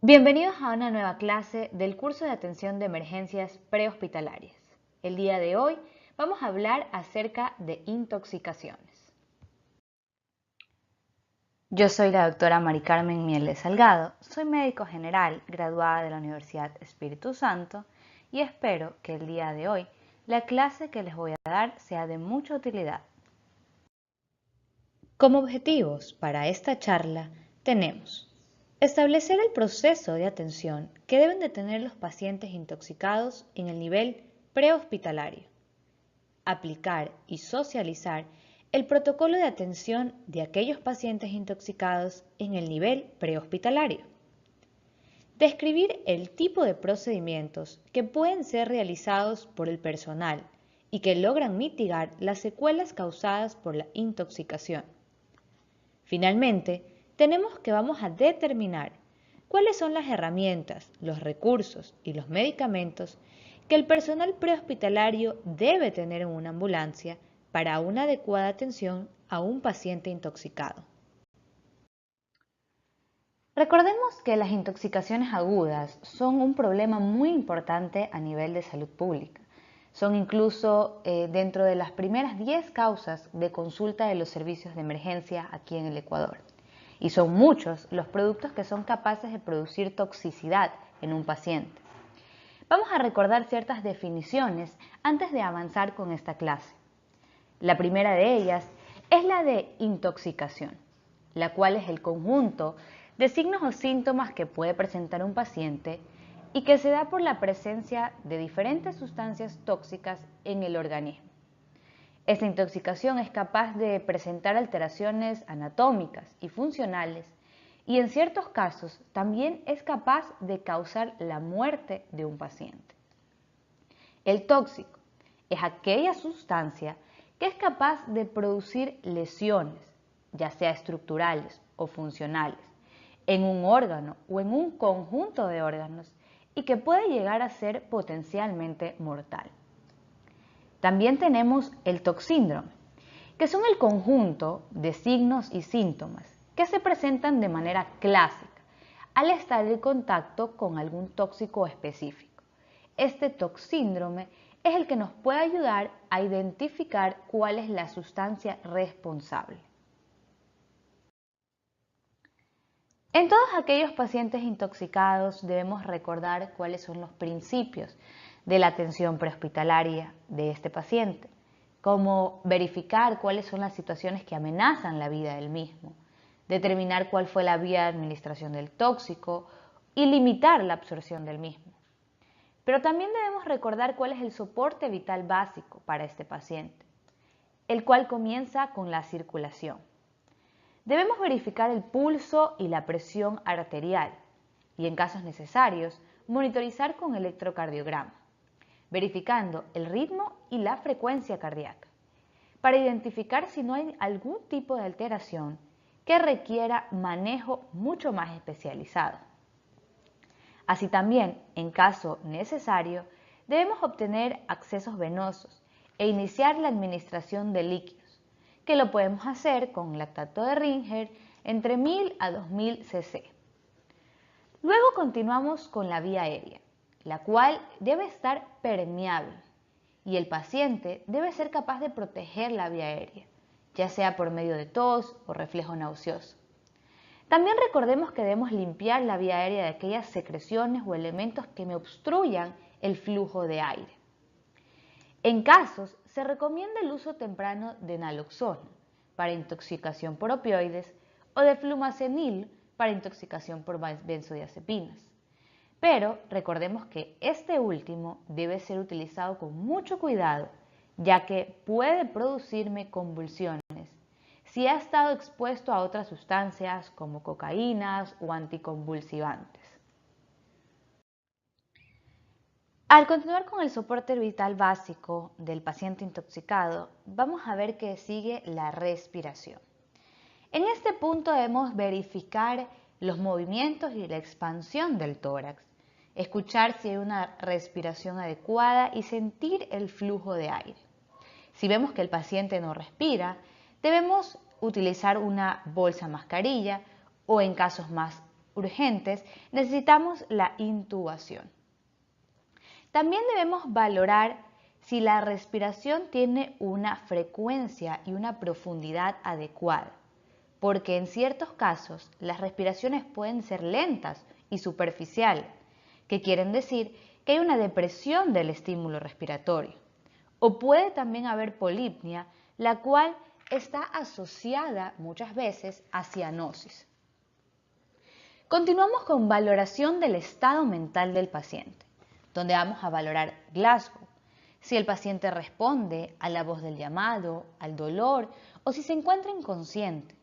Bienvenidos a una nueva clase del curso de atención de emergencias prehospitalarias. El día de hoy vamos a hablar acerca de intoxicaciones. Yo soy la doctora Mari Carmen Mieles Salgado, soy médico general graduada de la Universidad Espíritu Santo y espero que el día de hoy la clase que les voy a dar sea de mucha utilidad. Como objetivos para esta charla tenemos establecer el proceso de atención que deben de tener los pacientes intoxicados en el nivel prehospitalario, aplicar y socializar el protocolo de atención de aquellos pacientes intoxicados en el nivel prehospitalario, describir el tipo de procedimientos que pueden ser realizados por el personal y que logran mitigar las secuelas causadas por la intoxicación. Finalmente, tenemos que vamos a determinar cuáles son las herramientas, los recursos y los medicamentos que el personal prehospitalario debe tener en una ambulancia para una adecuada atención a un paciente intoxicado. Recordemos que las intoxicaciones agudas son un problema muy importante a nivel de salud pública. Son incluso dentro de las primeras 10 causas de consulta de los servicios de emergencia aquí en el Ecuador. Y son muchos los productos que son capaces de producir toxicidad en un paciente. Vamos a recordar ciertas definiciones antes de avanzar con esta clase. La primera de ellas es la de intoxicación, la cual es el conjunto de signos o síntomas que puede presentar un paciente y que se da por la presencia de diferentes sustancias tóxicas en el organismo. Esta intoxicación es capaz de presentar alteraciones anatómicas y funcionales y en ciertos casos también es capaz de causar la muerte de un paciente. El tóxico es aquella sustancia que es capaz de producir lesiones, ya sea estructurales o funcionales, en un órgano o en un conjunto de órganos y que puede llegar a ser potencialmente mortal. También tenemos el toxíndrome, que son el conjunto de signos y síntomas que se presentan de manera clásica al estar en contacto con algún tóxico específico. Este toxíndrome es el que nos puede ayudar a identificar cuál es la sustancia responsable. En todos aquellos pacientes intoxicados debemos recordar cuáles son los principios de la atención prehospitalaria de este paciente, como verificar cuáles son las situaciones que amenazan la vida del mismo, determinar cuál fue la vía de administración del tóxico y limitar la absorción del mismo. Pero también debemos recordar cuál es el soporte vital básico para este paciente, el cual comienza con la circulación. Debemos verificar el pulso y la presión arterial y, en casos necesarios, monitorizar con electrocardiograma, verificando el ritmo y la frecuencia cardíaca, para identificar si no hay algún tipo de alteración que requiera manejo mucho más especializado. Así también, en caso necesario, debemos obtener accesos venosos e iniciar la administración de líquidos, que lo podemos hacer con lactato de Ringer entre 1000 a 2000 cc. Luego continuamos con la vía aérea, la cual debe estar permeable y el paciente debe ser capaz de proteger la vía aérea, ya sea por medio de tos o reflejo nauseoso. También recordemos que debemos limpiar la vía aérea de aquellas secreciones o elementos que me obstruyan el flujo de aire. En casos, se recomienda el uso temprano de naloxona para intoxicación por opioides o de flumazenil para intoxicación por benzodiazepinas. Pero recordemos que este último debe ser utilizado con mucho cuidado, ya que puede producirme convulsiones si ha estado expuesto a otras sustancias como cocaínas o anticonvulsivantes. Al continuar con el soporte vital básico del paciente intoxicado, vamos a ver que sigue la respiración. En este punto debemos verificar los movimientos y la expansión del tórax, escuchar si hay una respiración adecuada y sentir el flujo de aire. Si vemos que el paciente no respira, debemos utilizar una bolsa mascarilla o en casos más urgentes, necesitamos la intubación. También debemos valorar si la respiración tiene una frecuencia y una profundidad adecuada, porque en ciertos casos las respiraciones pueden ser lentas y superficiales, que quieren decir que hay una depresión del estímulo respiratorio. O puede también haber polipnia, la cual está asociada muchas veces a cianosis. Continuamos con valoración del estado mental del paciente, donde vamos a valorar Glasgow, si el paciente responde a la voz del llamado, al dolor o si se encuentra inconsciente.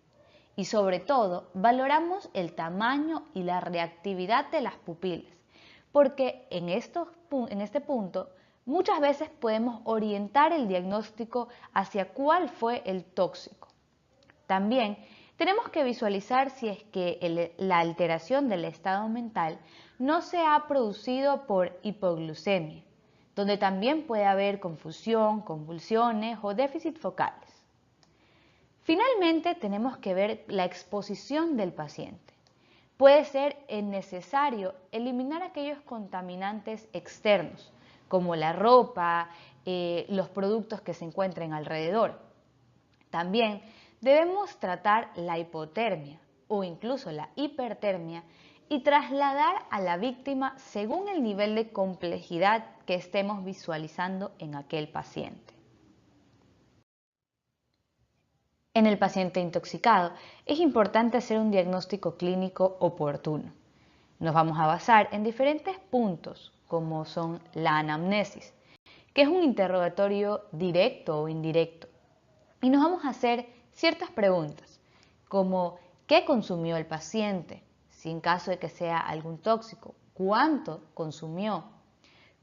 Y sobre todo, valoramos el tamaño y la reactividad de las pupilas, porque en este punto muchas veces podemos orientar el diagnóstico hacia cuál fue el tóxico. También tenemos que visualizar si es que la alteración del estado mental no se ha producido por hipoglucemia, donde también puede haber confusión, convulsiones o déficit focales. Finalmente, tenemos que ver la exposición del paciente. Puede ser necesario eliminar aquellos contaminantes externos, como la ropa, los productos que se encuentren alrededor. También debemos tratar la hipotermia o incluso la hipertermia y trasladar a la víctima según el nivel de complejidad que estemos visualizando en aquel paciente. En el paciente intoxicado es importante hacer un diagnóstico clínico oportuno. Nos vamos a basar en diferentes puntos, como son la anamnesis, que es un interrogatorio directo o indirecto, y nos vamos a hacer ciertas preguntas, como ¿qué consumió el paciente? Si en caso de que sea algún tóxico, ¿cuánto consumió?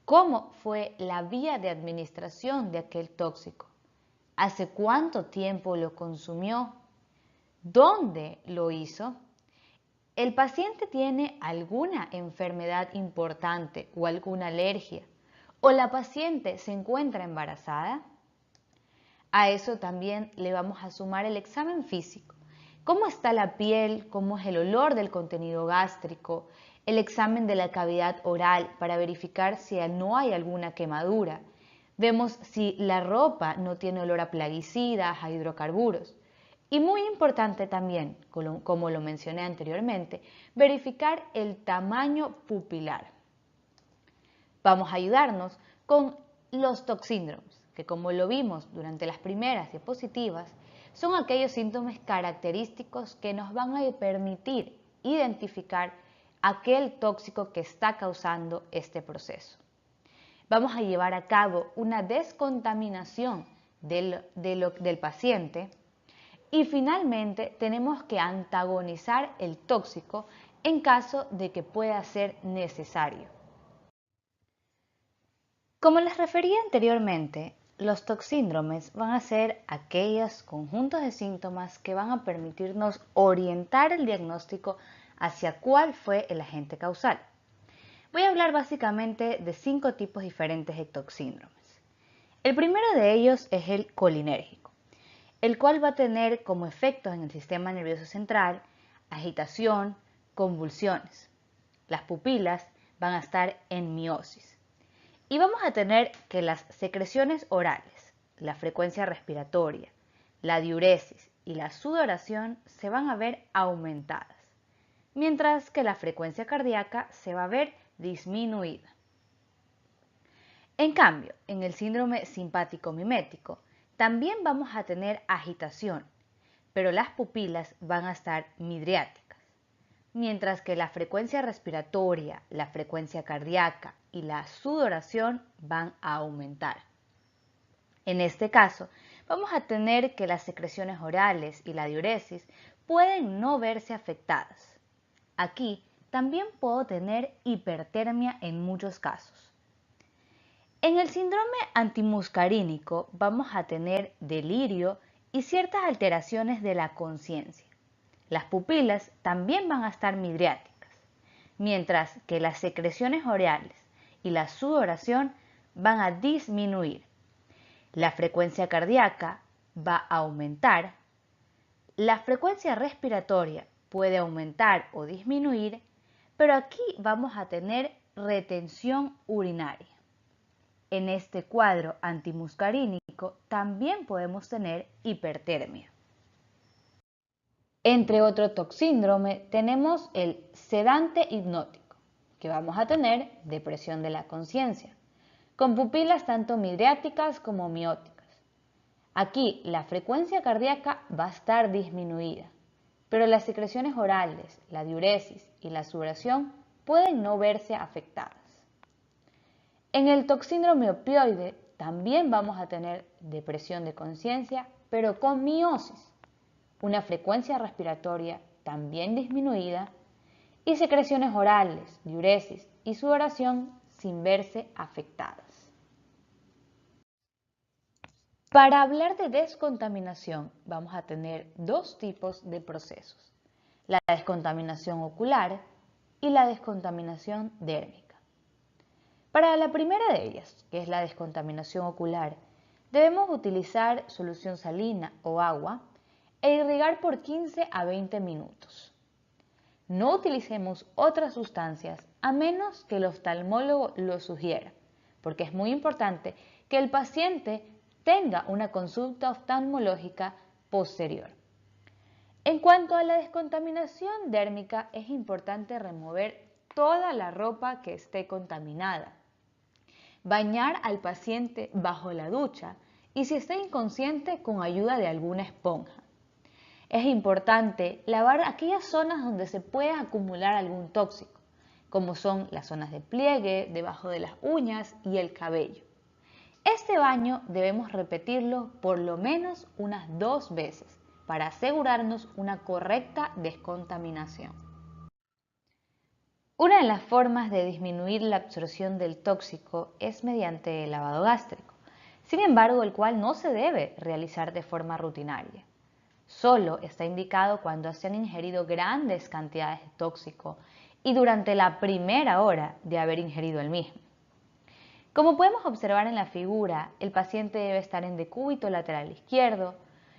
¿Cómo fue la vía de administración de aquel tóxico? ¿Hace cuánto tiempo lo consumió? ¿Dónde lo hizo? ¿El paciente tiene alguna enfermedad importante o alguna alergia? ¿O la paciente se encuentra embarazada? A eso también le vamos a sumar el examen físico. ¿Cómo está la piel? ¿Cómo es el olor del contenido gástrico? El examen de la cavidad oral para verificar si no hay alguna quemadura. Vemos si la ropa no tiene olor a plaguicidas, a hidrocarburos. Y muy importante también, como lo mencioné anteriormente, verificar el tamaño pupilar. Vamos a ayudarnos con los toxíndromes, que como lo vimos durante las primeras diapositivas, son aquellos síntomas característicos que nos van a permitir identificar aquel tóxico que está causando este proceso. Vamos a llevar a cabo una descontaminación del paciente y finalmente tenemos que antagonizar el tóxico en caso de que pueda ser necesario. Como les refería anteriormente, los toxíndromes van a ser aquellos conjuntos de síntomas que van a permitirnos orientar el diagnóstico hacia cuál fue el agente causal. Voy a hablar básicamente de 5 tipos diferentes de toxíndromes. El primero de ellos es el colinérgico, el cual va a tener como efectos en el sistema nervioso central agitación, convulsiones. Las pupilas van a estar en miosis. Y vamos a tener que las secreciones orales, la frecuencia respiratoria, la diuresis y la sudoración se van a ver aumentadas, mientras que la frecuencia cardíaca se va a ver disminuida. En cambio, en el síndrome simpático mimético también vamos a tener agitación, pero las pupilas van a estar midriáticas, mientras que la frecuencia respiratoria, la frecuencia cardíaca y la sudoración van a aumentar. En este caso, vamos a tener que las secreciones orales y la diuresis pueden no verse afectadas. Aquí también puedo tener hipertermia en muchos casos. En el síndrome antimuscarínico vamos a tener delirio y ciertas alteraciones de la conciencia. Las pupilas también van a estar midriáticas, mientras que las secreciones orales y la sudoración van a disminuir. La frecuencia cardíaca va a aumentar, la frecuencia respiratoria puede aumentar o disminuir, pero aquí vamos a tener retención urinaria. En este cuadro antimuscarínico también podemos tener hipertermia. Entre otro toxíndrome tenemos el sedante hipnótico, que vamos a tener depresión de la conciencia, con pupilas tanto midriáticas como mióticas. Aquí la frecuencia cardíaca va a estar disminuida, pero las secreciones orales, la diuresis y la sudoración pueden no verse afectadas. En el toxíndrome opioide también vamos a tener depresión de conciencia, pero con miosis, una frecuencia respiratoria también disminuida y secreciones orales, diuresis y sudoración sin verse afectadas. Para hablar de descontaminación vamos a tener dos tipos de procesos, la descontaminación ocular y la descontaminación dérmica. Para la primera de ellas, que es la descontaminación ocular, debemos utilizar solución salina o agua e irrigar por 15 a 20 minutos. No utilicemos otras sustancias a menos que el oftalmólogo lo sugiera, porque es muy importante que el paciente tenga una consulta oftalmológica posterior. En cuanto a la descontaminación dérmica, es importante remover toda la ropa que esté contaminada, bañar al paciente bajo la ducha y si está inconsciente con ayuda de alguna esponja. Es importante lavar aquellas zonas donde se puede acumular algún tóxico, como son las zonas de pliegue, debajo de las uñas y el cabello. Este baño debemos repetirlo por lo menos unas 2 veces para asegurarnos una correcta descontaminación. Una de las formas de disminuir la absorción del tóxico es mediante el lavado gástrico, sin embargo el cual no se debe realizar de forma rutinaria. Solo está indicado cuando se han ingerido grandes cantidades de tóxico y durante la primera hora de haber ingerido el mismo. Como podemos observar en la figura, el paciente debe estar en decúbito lateral izquierdo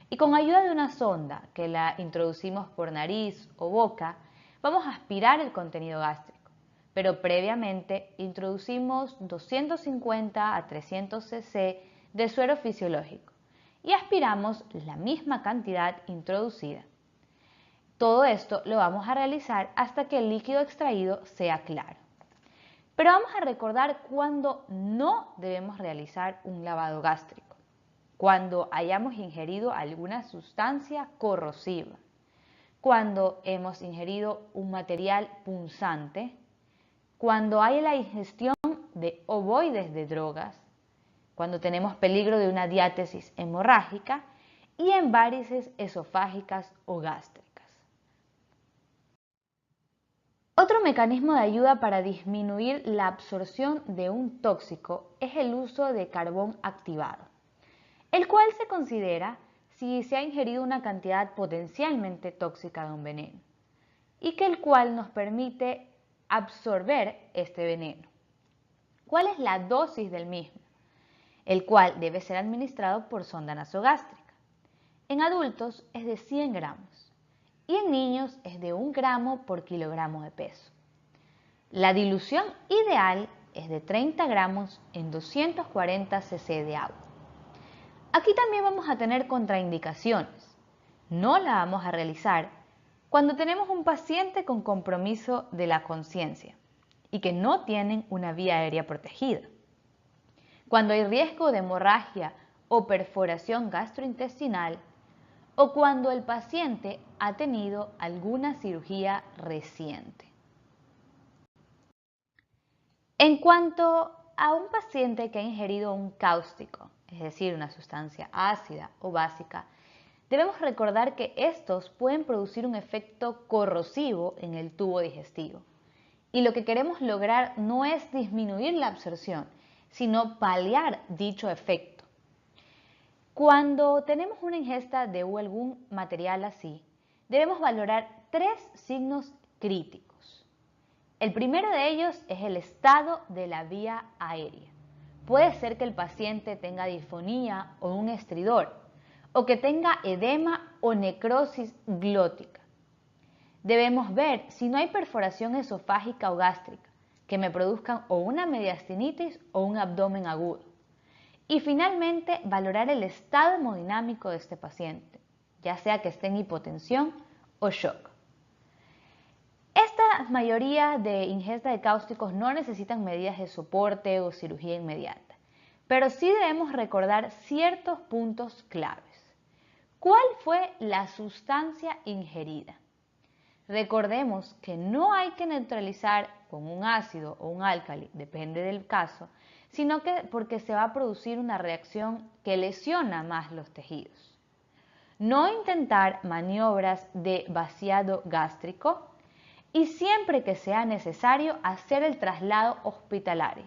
y con ayuda de una sonda que la introducimos por nariz o boca, vamos a aspirar el contenido gástrico, pero previamente introducimos 250 a 300 cc de suero fisiológico y aspiramos la misma cantidad introducida. Todo esto lo vamos a realizar hasta que el líquido extraído sea claro. Pero vamos a recordar cuándo no debemos realizar un lavado gástrico. Cuando hayamos ingerido alguna sustancia corrosiva, cuando hemos ingerido un material punzante, cuando hay la ingestión de ovoides de drogas, cuando tenemos peligro de una diátesis hemorrágica y en varices esofágicas o gástricas. Otro mecanismo de ayuda para disminuir la absorción de un tóxico es el uso de carbón activado, el cual se considera si se ha ingerido una cantidad potencialmente tóxica de un veneno y que el cual nos permite absorber este veneno. ¿Cuál es la dosis del mismo? El cual debe ser administrado por sonda nasogástrica. En adultos es de 100 gramos y en niños es de 1 gramo por kilogramo de peso. La dilución ideal es de 30 gramos en 240 cc de agua. Aquí también vamos a tener contraindicaciones. No la vamos a realizar cuando tenemos un paciente con compromiso de la conciencia y que no tienen una vía aérea protegida. Cuando hay riesgo de hemorragia o perforación gastrointestinal o cuando el paciente ha tenido alguna cirugía reciente. En cuanto a un paciente que ha ingerido un cáustico, es decir, una sustancia ácida o básica, debemos recordar que estos pueden producir un efecto corrosivo en el tubo digestivo. Y lo que queremos lograr no es disminuir la absorción, sino paliar dicho efecto. Cuando tenemos una ingesta de algún material así, debemos valorar 3 signos críticos. El primero de ellos es el estado de la vía aérea. Puede ser que el paciente tenga disfonía o un estridor, o que tenga edema o necrosis glótica. debemos ver si no hay perforación esofágica o gástrica que me produzcan o una mediastinitis o un abdomen agudo. Y finalmente, valorar el estado hemodinámico de este paciente, ya sea que esté en hipotensión o shock. Esta mayoría de ingesta de cáusticos no necesitan medidas de soporte o cirugía inmediata, pero sí debemos recordar ciertos puntos claves. ¿Cuál fue la sustancia ingerida? Recordemos que no hay que neutralizar con un ácido o un álcali, depende del caso, sino que porque se va a producir una reacción que lesiona más los tejidos. No intentar maniobras de vaciado gástrico y siempre que sea necesario hacer el traslado hospitalario.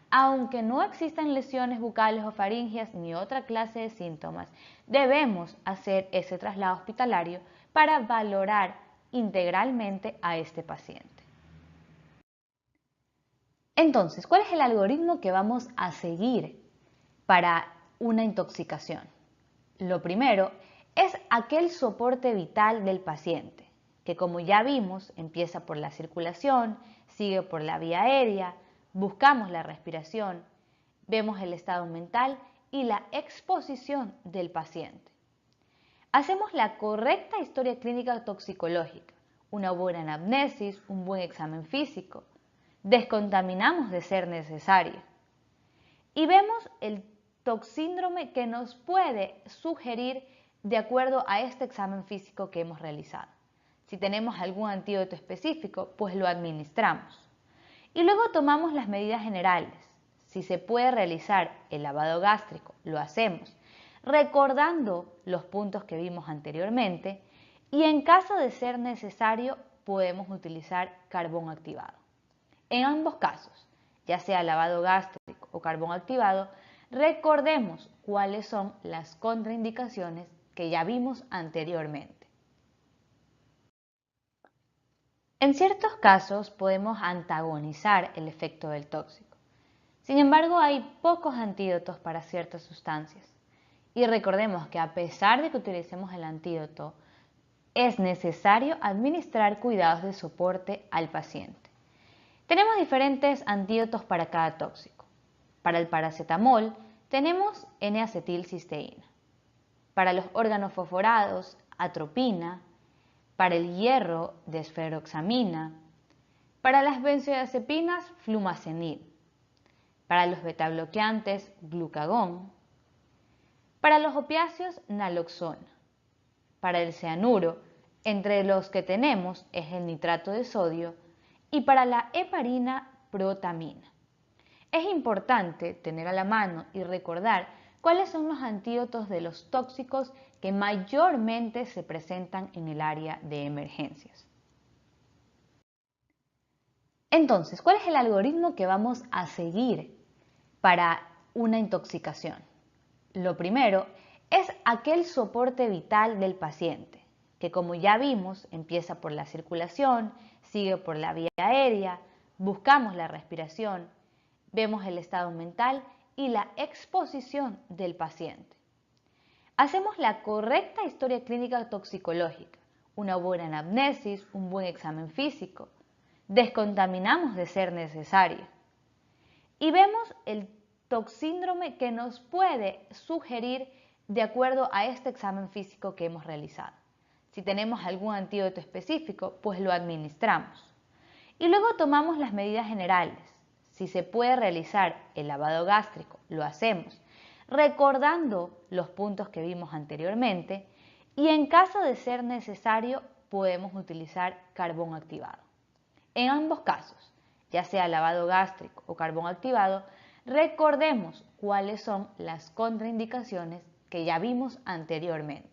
Aunque no existan lesiones bucales o faringias ni otra clase de síntomas, debemos hacer ese traslado hospitalario para valorar integralmente a este paciente. Entonces, ¿cuál es el algoritmo que vamos a seguir para una intoxicación? Lo primero es aquel soporte vital del paciente, que como ya vimos, empieza por la circulación, sigue por la vía aérea, buscamos la respiración, vemos el estado mental y la exposición del paciente. Hacemos la correcta historia clínica toxicológica, una buena anamnesis, un buen examen físico, descontaminamos de ser necesario y vemos el toxíndrome que nos puede sugerir de acuerdo a este examen físico que hemos realizado. Si tenemos algún antídoto específico, pues lo administramos. Y luego tomamos las medidas generales. Si se puede realizar el lavado gástrico, lo hacemos, recordando los puntos que vimos anteriormente, y en caso de ser necesario, podemos utilizar carbón activado. En ambos casos, ya sea lavado gástrico o carbón activado, recordemos cuáles son las contraindicaciones que ya vimos anteriormente. En ciertos casos podemos antagonizar el efecto del tóxico. Sin embargo, hay pocos antídotos para ciertas sustancias. Y recordemos que a pesar de que utilicemos el antídoto, es necesario administrar cuidados de soporte al paciente. Tenemos diferentes antídotos para cada tóxico. Para el paracetamol tenemos N-acetilcisteína. Para los órganos fosforados, atropina. Para el hierro, desferoxamina. Para las benzodiazepinas, flumazenil. Para los betabloqueantes, glucagón. Para los opiáceos, naloxona. Para el cianuro, entre los que tenemos es el nitrato de sodio, y para la heparina, protamina. Es importante tener a la mano y recordar cuáles son los antídotos de los tóxicos que mayormente se presentan en el área de emergencias. Entonces, ¿cuál es el algoritmo que vamos a seguir para una intoxicación? Lo primero es aquel soporte vital del paciente, que como ya vimos, empieza por la circulación, sigue por la vía aérea, buscamos la respiración, vemos el estado mental y la exposición del paciente. Hacemos la correcta historia clínica toxicológica, una buena anamnesis, un buen examen físico, descontaminamos de ser necesario y vemos el toxíndrome que nos puede sugerir de acuerdo a este examen físico que hemos realizado. Si tenemos algún antídoto específico, pues lo administramos. Y luego tomamos las medidas generales. Si se puede realizar el lavado gástrico, lo hacemos, recordando los puntos que vimos anteriormente, y en caso de ser necesario, podemos utilizar carbón activado. En ambos casos, ya sea lavado gástrico o carbón activado, recordemos cuáles son las contraindicaciones que ya vimos anteriormente.